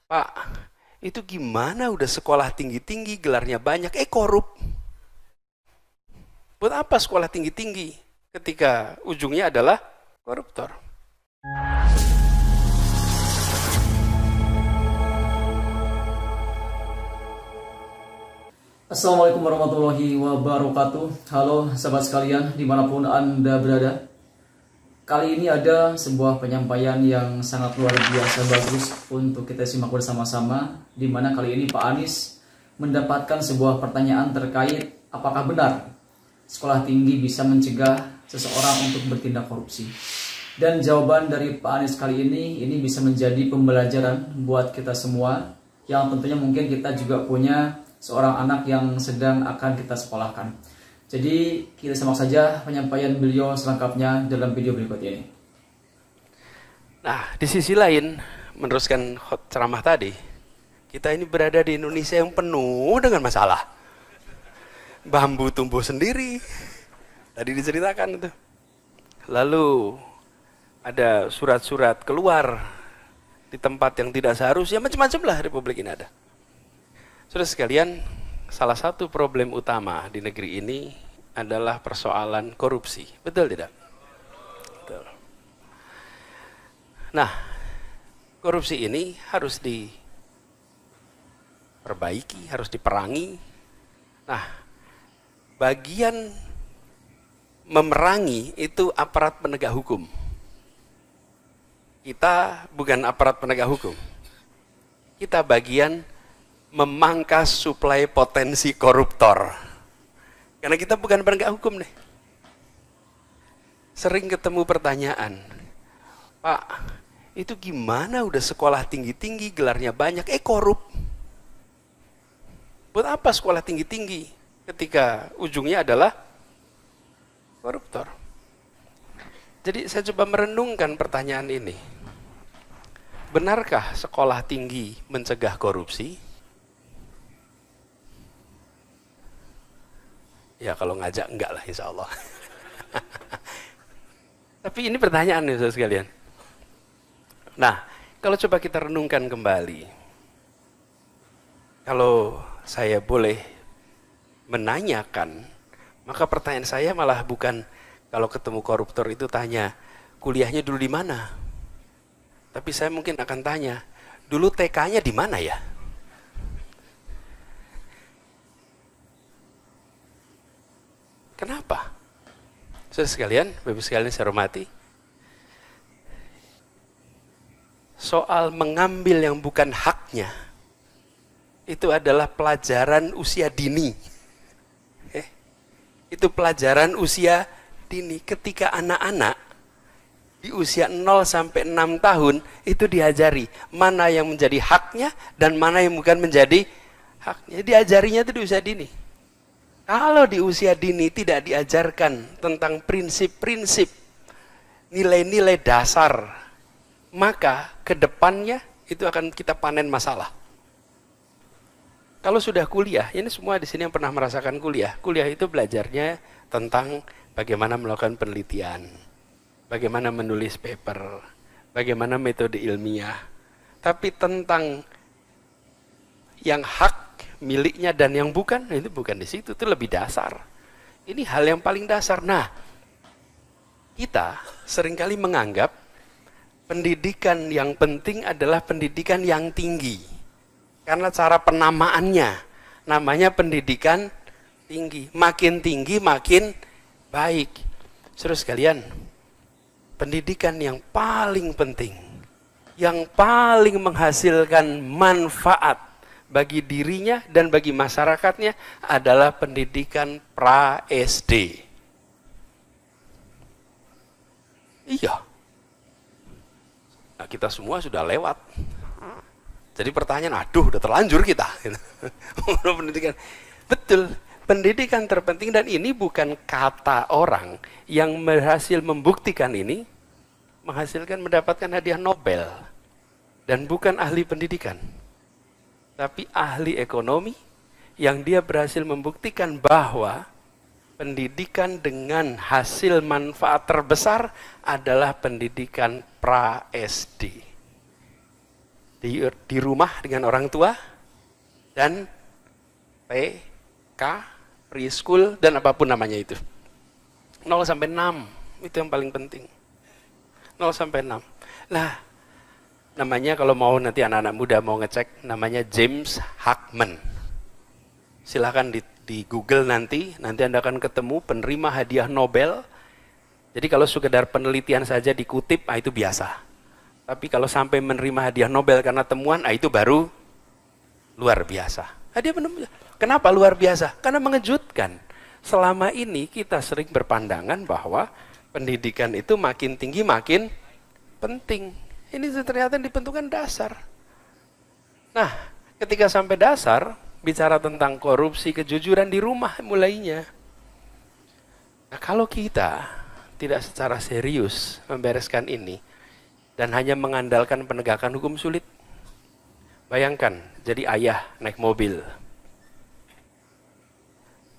Pak, itu gimana udah sekolah tinggi-tinggi, gelarnya banyak, korup. Buat apa sekolah tinggi-tinggi ketika ujungnya adalah koruptor? Assalamualaikum warahmatullahi wabarakatuh. Halo sahabat sekalian dimanapun Anda berada. Kali ini ada sebuah penyampaian yang sangat luar biasa bagus untuk kita simak bersama-sama, di mana kali ini Pak Anies mendapatkan sebuah pertanyaan terkait apakah benar sekolah tinggi bisa mencegah seseorang untuk bertindak korupsi. Dan jawaban dari Pak Anies kali ini bisa menjadi pembelajaran buat kita semua, yang tentunya mungkin kita juga punya seorang anak yang sedang akan kita sekolahkan. Jadi kita simak saja penyampaian beliau selengkapnya dalam video berikut ini. Nah, di sisi lain, meneruskan ceramah tadi, kita ini berada di Indonesia yang penuh dengan masalah. Bambu tumbuh sendiri, tadi diceritakan itu. Lalu ada surat-surat keluar di tempat yang tidak seharusnya, macam-macam lah Republik ini ada. Saudara sekalian, salah satu problem utama di negeri ini adalah persoalan korupsi. Betul tidak? Betul. Nah, korupsi ini harus diperbaiki, harus diperangi. Nah, bagian memerangi itu aparat penegak hukum. Kita bukan aparat penegak hukum. Kita bagian memangkas suplai potensi koruptor. Karena kita bukan penegak hukum nih. Sering ketemu pertanyaan, Pak, itu gimana udah sekolah tinggi-tinggi, gelarnya banyak, korup. Buat apa sekolah tinggi-tinggi ketika ujungnya adalah koruptor? Jadi saya coba merenungkan pertanyaan ini. Benarkah sekolah tinggi mencegah korupsi? Ya kalau ngajak enggak lah insya Allah. Tapi ini pertanyaan nih saudara sekalian. Nah, kalau coba kita renungkan kembali. Kalau saya boleh menanyakan, maka pertanyaan saya malah bukan kalau ketemu koruptor itu tanya, kuliahnya dulu di mana? Tapi saya mungkin akan tanya, dulu TK-nya di mana ya? Kenapa? Saudara sekalian, Bapak sekalian saya hormati. Soal mengambil yang bukan haknya, itu adalah pelajaran usia dini. Itu pelajaran usia dini. Ketika anak-anak di usia 0 sampai 6 tahun, itu diajari mana yang menjadi haknya dan mana yang bukan menjadi haknya. Diajarinya itu di usia dini. Kalau di usia dini tidak diajarkan tentang prinsip-prinsip, nilai-nilai dasar, maka ke depannya itu akan kita panen masalah. Kalau sudah kuliah, ini semua di sini yang pernah merasakan kuliah. Kuliah itu belajarnya tentang bagaimana melakukan penelitian, bagaimana menulis paper, bagaimana metode ilmiah. Tapi tentang yang hak miliknya dan yang bukan, itu bukan di situ, itu lebih dasar. Ini hal yang paling dasar. Nah, kita seringkali menganggap pendidikan yang penting adalah pendidikan yang tinggi. Karena cara penamaannya, namanya pendidikan tinggi. Makin tinggi, makin baik. Saudara sekalian, pendidikan yang paling penting, yang paling menghasilkan manfaat bagi dirinya dan bagi masyarakatnya adalah pendidikan pra-SD. Iya. Nah, kita semua sudah lewat. Jadi pertanyaan, aduh udah terlanjur kita. Pendidikan. Betul, pendidikan terpenting, dan ini bukan kata orang yang berhasil membuktikan ini, menghasilkan mendapatkan hadiah Nobel. Dan bukan ahli pendidikan, tapi ahli ekonomi yang dia berhasil membuktikan bahwa pendidikan dengan hasil manfaat terbesar adalah pendidikan pra-SD. di rumah dengan orang tua, dan PK, preschool, dan apapun namanya itu. 0 sampai 6, itu yang paling penting. 0 sampai 6. Nah, namanya kalau mau nanti anak-anak muda mau ngecek, namanya James Heckman. Silahkan di Google nanti Anda akan ketemu penerima hadiah Nobel. Jadi kalau sekedar penelitian saja dikutip, itu biasa. Tapi kalau sampai menerima hadiah Nobel karena temuan, itu baru luar biasa. Kenapa luar biasa? Karena mengejutkan. Selama ini kita sering berpandangan bahwa pendidikan itu makin tinggi makin penting. Ini ternyata dibentukkan dasar. Nah, ketika sampai dasar, bicara tentang korupsi, kejujuran di rumah mulainya. Nah, kalau kita tidak secara serius membereskan ini, dan hanya mengandalkan penegakan hukum, sulit. Bayangkan, jadi ayah naik mobil,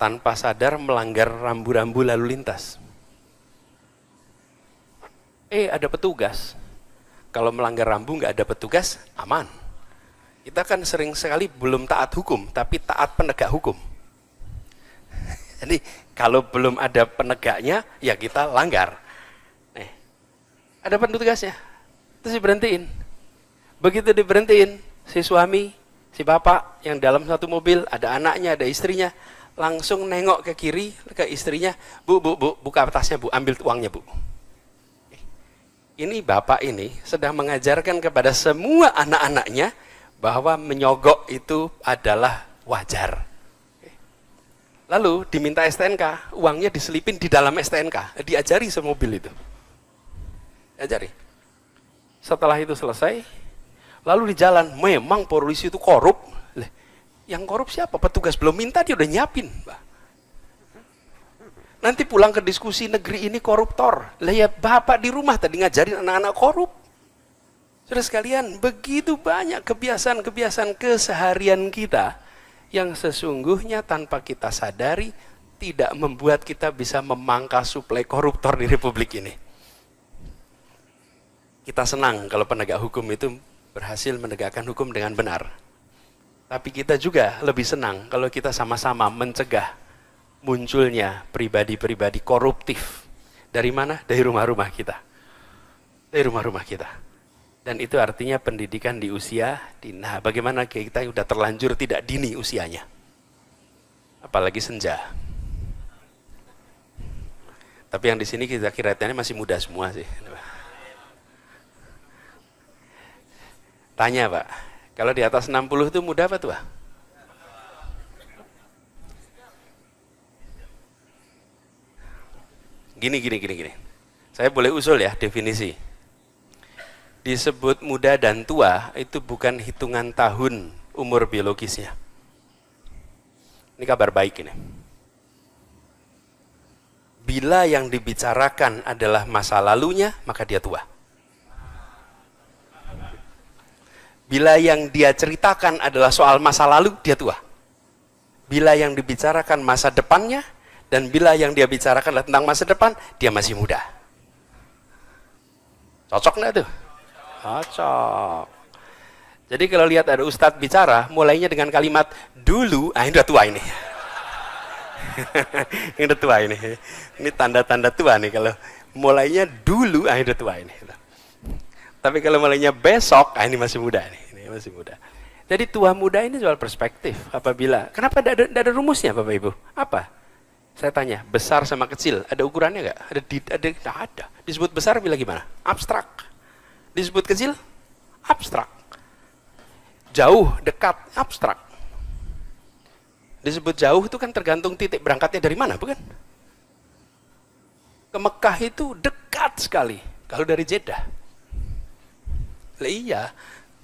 tanpa sadar melanggar rambu-rambu lalu lintas. Ada petugas. Kalau melanggar rambu nggak ada petugas, aman. Kita kan sering sekali belum taat hukum, tapi taat penegak hukum. Jadi kalau belum ada penegaknya, ya kita langgar. Ada petugasnya, terus diberhentiin. Begitu diberhentiin, si suami, si bapak yang dalam satu mobil, ada anaknya, ada istrinya, langsung nengok ke kiri, ke istrinya, bu, buka tasnya bu, ambil uangnya bu. Ini bapak ini sedang mengajarkan kepada semua anak-anaknya bahwa menyogok itu adalah wajar. Lalu diminta STNK, uangnya diselipin di dalam STNK, diajari semobil itu. Diajari. Setelah itu selesai, lalu di jalan, memang polisi itu korup. Yang korup siapa? Petugas belum minta, dia udah nyiapin. Nanti pulang ke diskusi, negeri ini koruptor. Lah ya bapak di rumah tadi ngajarin anak-anak korup. Saudara sekalian, begitu banyak kebiasaan-kebiasaan keseharian kita yang sesungguhnya tanpa kita sadari tidak membuat kita bisa memangkas suplai koruptor di republik ini. Kita senang kalau penegak hukum itu berhasil menegakkan hukum dengan benar. Tapi kita juga lebih senang kalau kita sama-sama mencegah munculnya pribadi-pribadi koruptif. Dari mana? Dari rumah-rumah kita. Dari rumah-rumah kita. Dan itu artinya pendidikan di usia dini. Nah, bagaimana kita udah terlanjur tidak dini usianya? Apalagi senja. Tapi yang di sini kita kira-kira masih muda semua sih. Tanya Pak, kalau di atas 60 itu muda apa tua? Gini. Saya boleh usul ya definisi. Disebut muda dan tua itu bukan hitungan tahun umur biologisnya. Ini kabar baik ini. Bila yang dibicarakan adalah masa lalunya, maka dia tua. Bila yang dia ceritakan adalah soal masa lalu, dia tua. Bila yang dibicarakan masa depannya, dan bila yang dia bicarakan adalah tentang masa depan, dia masih muda. Cocok nggak tuh? Cocok. Jadi kalau lihat ada ustadz bicara, mulainya dengan kalimat dulu, ini udah tua ini. Ini udah tua ini. Ini tanda-tanda tua nih kalau mulainya dulu, ini udah tua ini. Tapi kalau mulainya besok, ini masih muda nih. Ini masih muda. Jadi tua muda ini soal perspektif. Apabila, kenapa tidak ada rumusnya Bapak Ibu? Apa? Saya tanya, besar sama kecil, ada ukurannya nggak? Ada. Disebut besar bila gimana? Abstrak. Disebut kecil? Abstrak. Jauh, dekat, abstrak. Disebut jauh itu kan tergantung titik berangkatnya dari mana, bukan? Ke Mekah itu dekat sekali. Kalau dari Jeddah. Iya,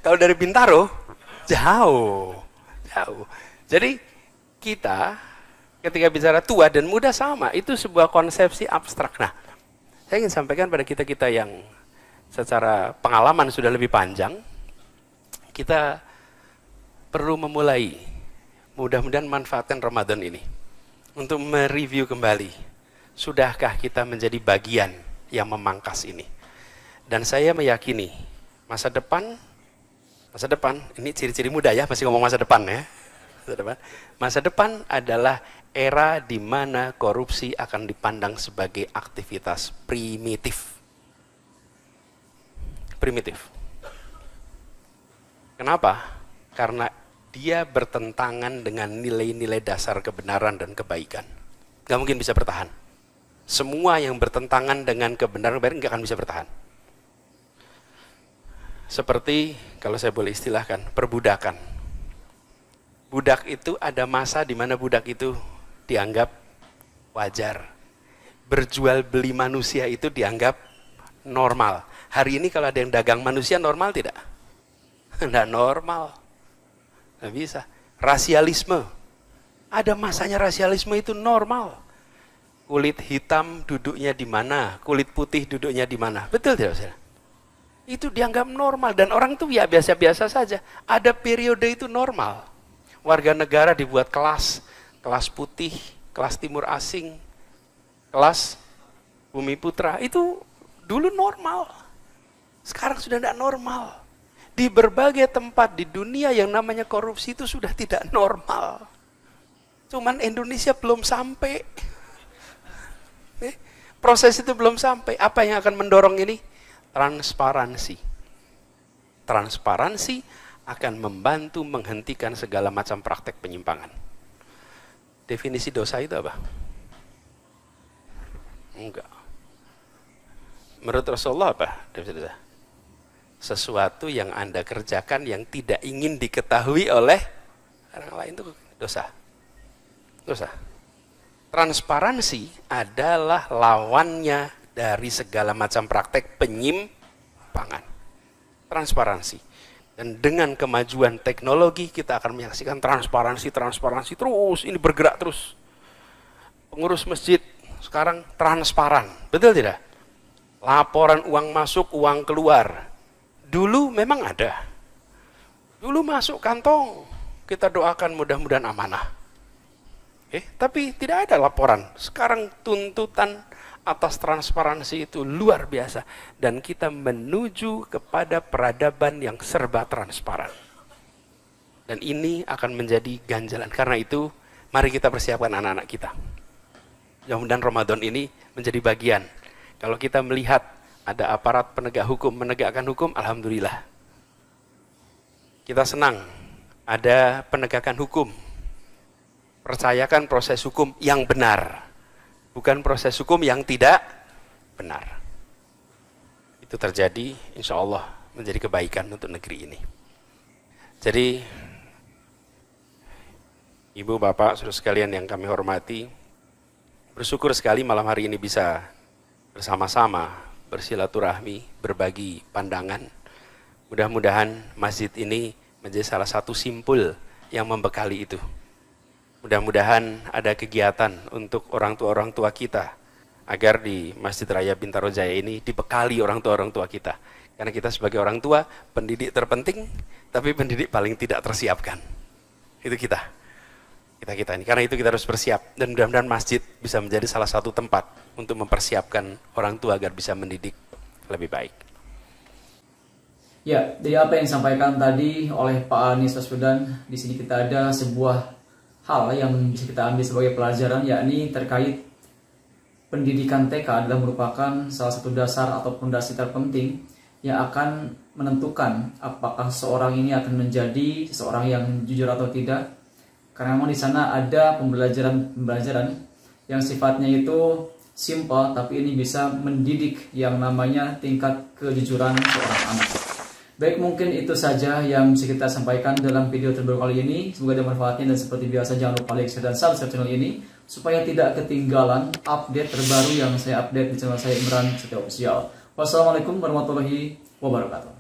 kalau dari Bintaro jauh. Jadi kita ketika bicara tua dan muda sama, itu sebuah konsepsi abstrak. Nah, saya ingin sampaikan pada kita-kita yang secara pengalaman sudah lebih panjang, kita perlu memulai, mudah-mudahan manfaatkan Ramadan ini untuk mereview kembali. Sudahkah kita menjadi bagian yang memangkas ini? Dan saya meyakini masa depan Masa depan, ini ciri-ciri muda ya, masih ngomong masa depan ya. Masa depan adalah era di mana korupsi akan dipandang sebagai aktivitas primitif. Primitif. Kenapa? Karena dia bertentangan dengan nilai-nilai dasar kebenaran dan kebaikan. Gak mungkin bisa bertahan. Semua yang bertentangan dengan kebenaran gak akan bisa bertahan. Seperti, kalau saya boleh istilahkan, perbudakan. Budak itu ada masa di mana budak itu dianggap wajar. Berjual beli manusia itu dianggap normal. Hari ini kalau ada yang dagang manusia normal tidak? Tidak normal. Tidak bisa. Rasialisme. Ada masanya rasialisme itu normal. Kulit hitam duduknya di mana? Kulit putih duduknya di mana? Betul tidak, saudara? Itu dianggap normal. Dan orang itu ya biasa-biasa saja. Ada periode itu normal. Warga negara dibuat kelas. Kelas putih, kelas timur asing, kelas bumi putra. Itu dulu normal. Sekarang sudah tidak normal. Di berbagai tempat di dunia yang namanya korupsi itu sudah tidak normal. Cuman Indonesia belum sampai. Proses itu belum sampai. Apa yang akan mendorong ini? Transparansi. Transparansi akan membantu menghentikan segala macam praktek penyimpangan. Definisi dosa itu apa? Enggak. Menurut Rasulullah apa definisi dosa? Sesuatu yang Anda kerjakan yang tidak ingin diketahui oleh orang lain, itu dosa. Dosa. Transparansi adalah lawannya dari segala macam praktek penyimpangan. Transparansi. Dan dengan kemajuan teknologi kita akan menyaksikan transparansi terus, ini bergerak terus. Pengurus masjid sekarang transparan, betul tidak? Laporan uang masuk, uang keluar. Dulu memang ada. Dulu masuk kantong, kita doakan mudah-mudahan amanah. Tapi tidak ada laporan. Sekarang tuntutan atas transparansi itu luar biasa. Dan kita menuju kepada peradaban yang serba transparan. Dan ini akan menjadi ganjalan. Karena itu, mari kita persiapkan anak-anak kita. Mudah-mudahan Ramadan ini menjadi bagian. Kalau kita melihat ada aparat penegak hukum menegakkan hukum, alhamdulillah. Kita senang ada penegakan hukum. Percayakan proses hukum yang benar. Bukan proses hukum yang tidak benar. Itu terjadi, insya Allah menjadi kebaikan untuk negeri ini. Jadi, Ibu, Bapak, saudara sekalian yang kami hormati, bersyukur sekali malam hari ini bisa bersama-sama bersilaturahmi, berbagi pandangan. Mudah-mudahan masjid ini menjadi salah satu simpul yang membekali itu. Mudah-mudahan ada kegiatan untuk orang tua kita agar di Masjid Raya Bintaro Jaya ini dibekali orang tua kita. Karena kita sebagai orang tua, pendidik terpenting, tapi pendidik paling tidak tersiapkan. Itu kita ini. Karena itu kita harus bersiap. Dan mudah-mudahan masjid bisa menjadi salah satu tempat untuk mempersiapkan orang tua agar bisa mendidik lebih baik. Ya, jadi apa yang disampaikan tadi oleh Pak Anies Baswedan, di sini kita ada sebuah hal yang bisa kita ambil sebagai pelajaran, yakni terkait pendidikan TK adalah merupakan salah satu dasar atau fondasi terpenting yang akan menentukan apakah seorang ini akan menjadi seseorang yang jujur atau tidak. Karena memang di sana ada pembelajaran yang sifatnya itu simple, tapi ini bisa mendidik yang namanya tingkat kejujuran seorang anak. Baik, mungkin itu saja yang bisa kita sampaikan dalam video terbaru kali ini. Semoga ada manfaatnya, dan seperti biasa jangan lupa like, share, dan subscribe channel ini supaya tidak ketinggalan update terbaru yang saya update di channel saya, Imran Setia Official. Wassalamualaikum warahmatullahi wabarakatuh.